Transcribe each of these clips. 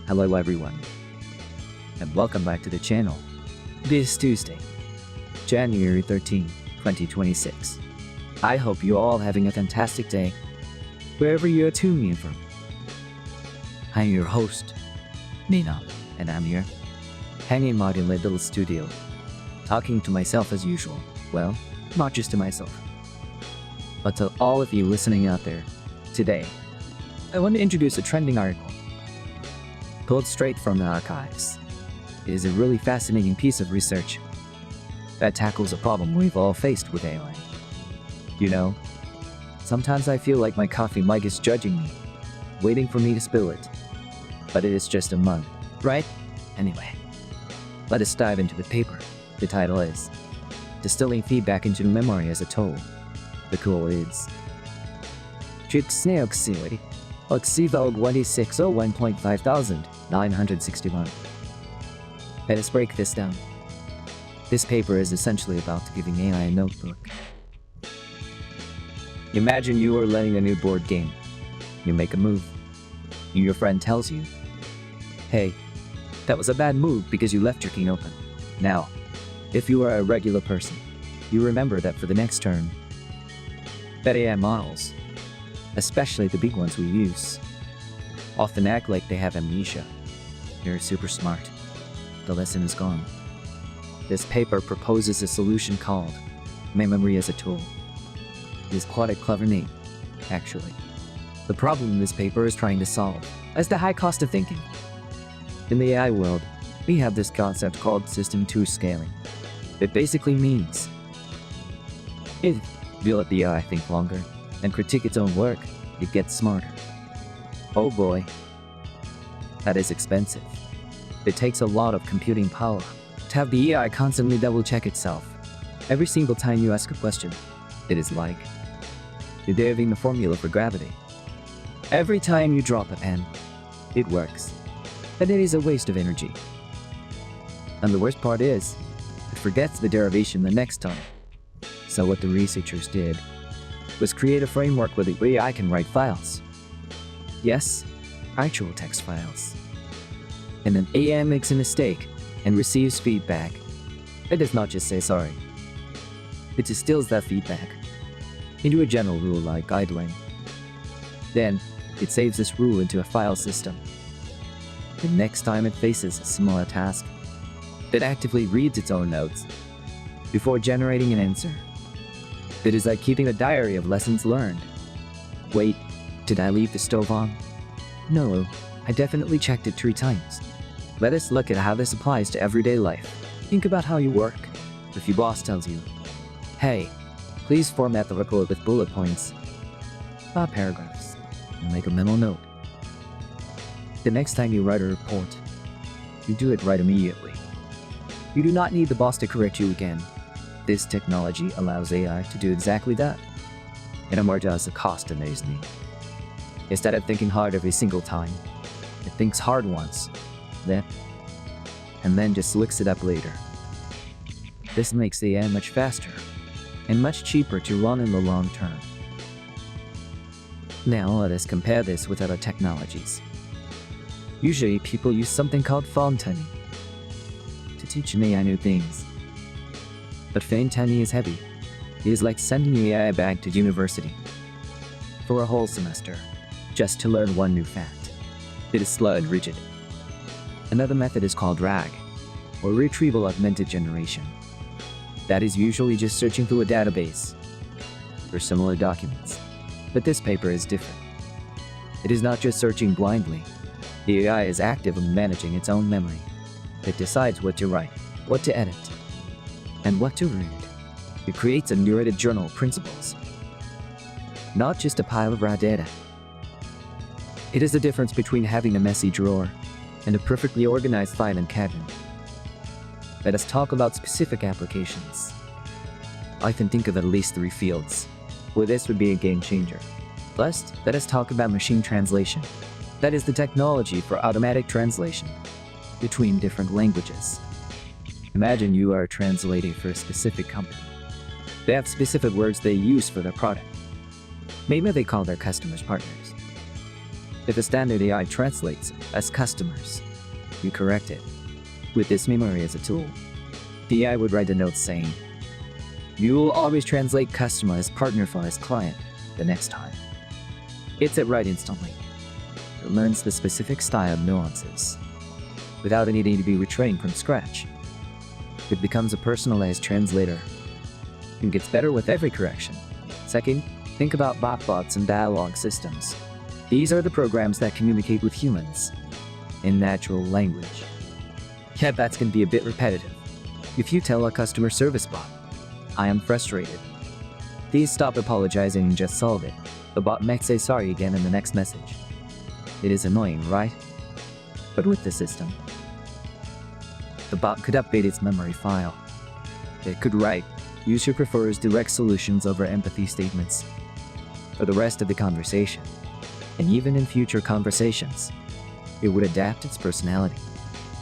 Hello everyone, and welcome back to the channel. This Tuesday, January 13, 2026. I hope you all having a fantastic day, wherever you are tuning in from. I'm your host, Nina, and I'm here, hanging out in my little studio, talking to myself as usual. Well, not just to myself, but to all of you listening out there. Today, I want to introduce a trending article pulled straight from the archives. It is a really fascinating piece of research that tackles a problem we've all faced with AI. You know, sometimes I feel like my coffee mug is judging me, waiting for me to spill it. But it is just a mug, right? Anyway, let us dive into the paper. The title is Distilling Feedback into Memory as a Tool. The goal is Oxivog 2601.5961. Let us break this down. This paper is essentially about giving AI a notebook. Imagine you are learning a new board game. You make a move. Your friend tells you, "Hey, that was a bad move because you left your king open." Now, if you are a regular person, you remember that for the next turn. But AI models, especially the big ones we use, often act like they have amnesia. They're super smart. The lesson is gone. This paper proposes a solution called memory as a tool. It is quite a clever name, actually. The problem this paper is trying to solve is the high cost of thinking. In the AI world, we have this concept called System 2 scaling. It basically means if you let the AI think longer and critique its own work, it gets smarter. Oh boy, that is expensive. It takes a lot of computing power to have the AI constantly double-check itself. Every single time you ask a question, it is like deriving the formula for gravity. Every time you drop a pen, it works. But it is a waste of energy. And the worst part is, it forgets the derivation the next time. So what the researchers did was create a framework where the AI can write files. Yes, actual text files. And then AI makes a mistake and receives feedback. It does not just say sorry. It distills that feedback into a general rule like idling. Then, it saves this rule into a file system. The next time it faces a similar task, it actively reads its own notes before generating an answer. It is like keeping a diary of lessons learned. Wait, did I leave the stove on? No, I definitely checked it 3 times. Let us look at how this applies to everyday life. Think about how you work. If your boss tells you, "Hey, please format the report with bullet points, not paragraphs," and make a mental note. The next time you write a report, you do it right immediately. You do not need the boss to correct you again. This technology allows AI to do exactly that. It amortizes the cost amazingly. Instead of thinking hard every single time, it thinks hard once, and then just looks it up later. This makes AI much faster and much cheaper to run in the long term. Now let us compare this with other technologies. Usually people use something called phone tuning to teach an AI new things. But phone tuning is heavy. It is like sending the AI back to university for a whole semester just to learn one new fact. It is slow and rigid. Another method is called RAG, or retrieval augmented generation. That is usually just searching through a database for similar documents. But this paper is different. It is not just searching blindly. The AI is active in managing its own memory. It decides what to write, what to edit, and what to read. It creates a narrated journal of principles, not just a pile of raw data. It is the difference between having a messy drawer and a perfectly organized filing cabinet. Let us talk about specific applications. I can think of at least 3 fields where this would be a game changer. First, let us talk about machine translation. That is the technology for automatic translation between different languages. Imagine you are translating for a specific company. They have specific words they use for their product. Maybe they call their customers partners. If a standard AI translates as customers, you correct it. With this memory as a tool, the AI would write a note saying, "You will always translate customer as partner for as client the next time." It's it right instantly. It learns the specific style nuances without needing to be retrained from scratch. It becomes a personalized translator and gets better with every correction. Second, think about botbots and dialogue systems. These are the programs that communicate with humans in natural language. Yeah, that's going to be a bit repetitive. If you tell a customer service bot, "I am frustrated," please stop apologizing and just solve it, the bot might say sorry again in the next message. It is annoying, right? But with the system, the bot could update its memory file. It could write, "User prefers direct solutions over empathy statements" for the rest of the conversation. And even in future conversations, it would adapt its personality.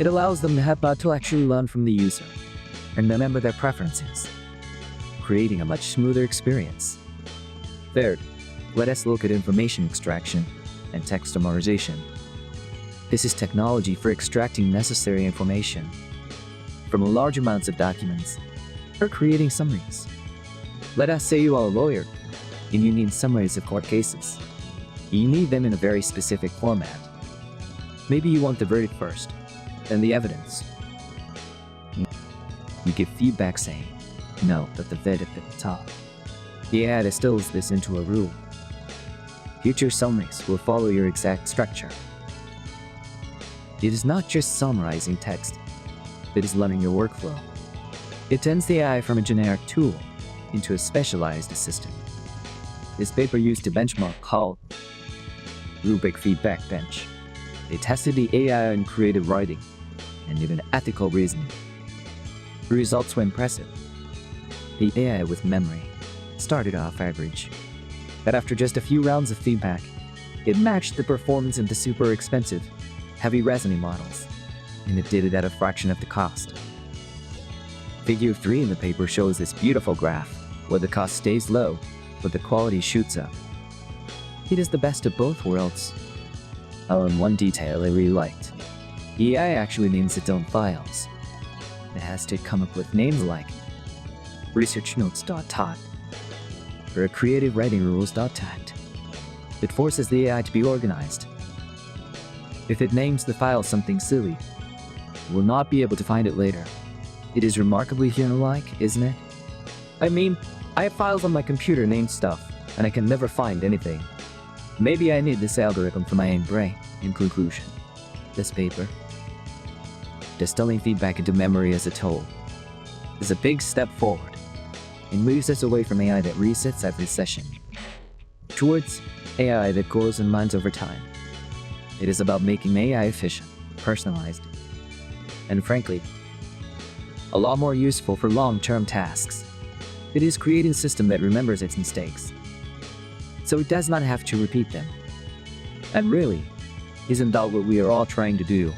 It allows them to have bot to actually learn from the user and remember their preferences, creating a much smoother experience. Third, let us look at information extraction and text summarization. This is technology for extracting necessary information from large amounts of documents or creating summaries. Let us say you are a lawyer and you need summaries of court cases. You need them in a very specific format. Maybe you want the verdict first, then the evidence. You give feedback saying, "No, that the verdict at the top." The AI distills this into a rule. Future summaries will follow your exact structure. It is not just summarizing text, it is learning your workflow. It turns the AI from a generic tool into a specialized assistant. This paper used a benchmark called Rubric Feedback Bench. They tested the AI in creative writing and even ethical reasoning. The results were impressive. The AI with memory started off average, but after just a few rounds of feedback, it matched the performance of the super expensive, heavy reasoning models, and it did it at a fraction of the cost. Figure 3 in the paper shows this beautiful graph where the cost stays low, but the quality shoots up. It is the best of both worlds. And one detail I really liked. The AI actually names its own files. It has to come up with names like researchnotes.tot or creativewritingrules.tact. It forces the AI to be organized. If it names the file something silly, it will not be able to find it later. It is remarkably human-like, isn't it? I mean, I have files on my computer named stuff, and I can never find anything. Maybe I need this algorithm for my own brain. In conclusion, this paper, distilling feedback into memory as a tool, is a big step forward and moves us away from AI that resets every session towards AI that grows and learns over time. It is about making AI efficient, personalized, and frankly, a lot more useful for long-term tasks. It is creating a system that remembers its mistakes, so it does not have to repeat them. And really, isn't that what we are all trying to do?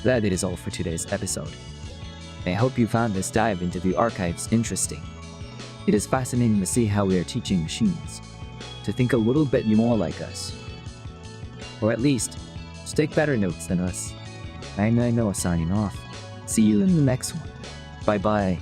That it is all for today's episode. I hope you found this dive into the archives interesting. It is fascinating to see how we are teaching machines to think a little bit more like us. Or at least, to take better notes than us. I'm Noah signing off. See you in the next one. Bye-bye.